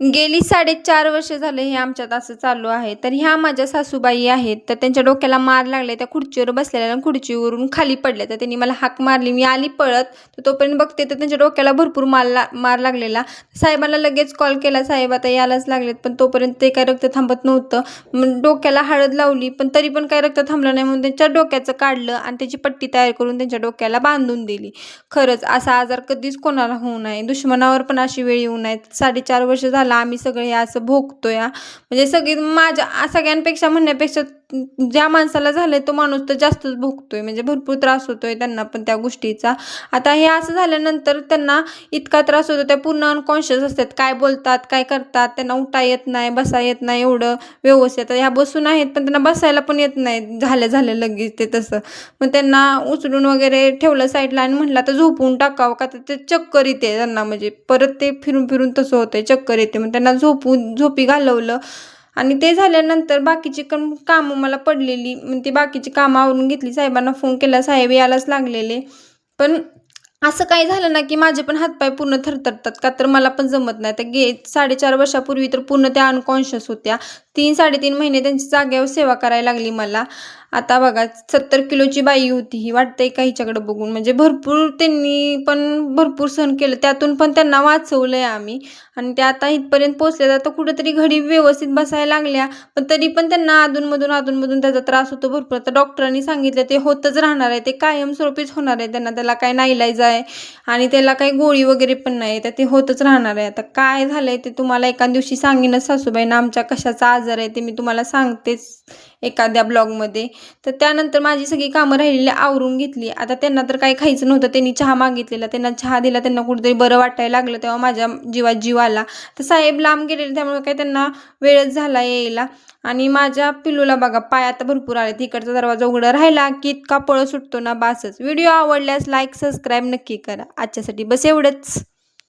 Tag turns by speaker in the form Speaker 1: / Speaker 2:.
Speaker 1: गेली 4.5 वर्ष झाले हे आमच्यात असं चालू आहे. तर ह्या माझ्या सासूबाई आहेत. तर त्यांच्या डोक्याला मार लागले. त्या खुर्चीवर बसलेल्या आणि खुर्चीवरून खाली पडल्या. तर त्यांनी मला हाक मारली. मी आली पळत. तर तोपर्यंत बघते तर त्यांच्या डोक्याला भरपूर मार लागलेला. साहेबांना लगेच कॉल केला. साहेब आता यायलाच लागलेत. पण तोपर्यंत ते काही रक्त थांबत नव्हतं. मग डोक्याला हळद लावली. पण तरी पण काही रक्त थांबलं नाही म्हणून त्यांच्या डोक्याचं काढलं आणि त्याची पट्टी तयार करून त्यांच्या डोक्याला बांधून दिली. खरंच असा आजार कधीच कोणाला होऊ नये. दुश्मनावर पण अशी वेळ येऊ नये. 4.5 वर्ष झालं आम्ही सगळे हे असं भोगतोय म्हणजे सगळी माझ्या सगळ्यांपेक्षा म्हणण्यापेक्षा ज्या माणसाला झालंय तो माणूस तर जास्तच भोगतोय. म्हणजे भरपूर त्रास होतोय त्यांना पण त्या गोष्टीचा. आता हे असं झाल्यानंतर त्यांना इतका त्रास होतो. त्या पूर्ण अनकॉन्शियस असतात. काय बोलतात, काय करतात, त्यांना उठा येत नाही, बसा येत नाही एवढं व्यवस्थित. ह्या बसून आहेत पण त्यांना बसायला पण येत नाही झालं लगेच ते तसं. मग त्यांना उचलून वगैरे ठेवलं साईडला आणि म्हटलं तर झोपून टाकावं का तर ते चक्कर येते त्यांना. म्हणजे परत ते फिरून फिरून तसं होतंय, चक्कर येते. मग त्यांना झोपी घालवलं आणि ते झाल्यानंतर बाकीची कामं मला पडलेली. मग ती बाकीची कामं आवरून घेतली. साहेबांना फोन केला. साहेब यायलाच लागलेले. पण असं काही झालं ना की माझे पण हातपाय पूर्ण थरथरतात का तर मला पण जमत नाही. तर 4.5 वर्षापूर्वी तर पूर्ण त्या अनकॉन्शियस होत्या. 3-3.5 महिने त्यांची जागेवर सेवा करायला लागली मला. आता बघा 70 किलोची बाई होती ही. वाटतंय का हिच्याकडे बघून. म्हणजे भरपूर त्यांनी पण भरपूर सहन केलं. त्यातून पण त्यांना वाचवलंय आम्ही आणि त्या आता इथपर्यंत पोहोचल्या. तर कुठेतरी घडी व्यवस्थित बसायला लागल्या. पण तरी पण त्यांना अधूनमधून त्याचा त्रास होतो भरपूर. तर डॉक्टरांनी सांगितलं ते होतच राहणार आहे. ते कायमस्वरूपीच होणार आहे. त्याला काय नाईलाज आहे आणि त्याला काही गोळी वगैरे पण नाही. तर ते होतच राहणार आहे. आता काय झालंय ते तुम्हाला एका दिवशी सांगेनच सासूबाईंना. आमच्या कशाचा आजार आहे ते मी तुम्हाला सांगतेच एखाद्या ब्लॉगमध्ये. तर त्यानंतर माझी सगळी कामं राहिलेली आवरून घेतली. आता त्यांना तर काही खायचं नव्हतं. त्यांनी चहा मागितलेला. त्यांना चहा दिला. त्यांना कुठेतरी बरं वाटायला लागलं तेव्हा माझ्या जीवात जीव आला. तर साहेब लांब गेलेले त्यामुळे काही त्यांना वेळच झाला यायला. आणि माझ्या पिल्लूला बघा पाय आता भरपूर आले. तिकडचा दरवाजा उघडा राहिला की इतका पळ सुटतो ना बासच. व्हिडिओ आवडल्यास लाईक सबस्क्राईब नक्की करा. आजच्यासाठी बस एवढंच.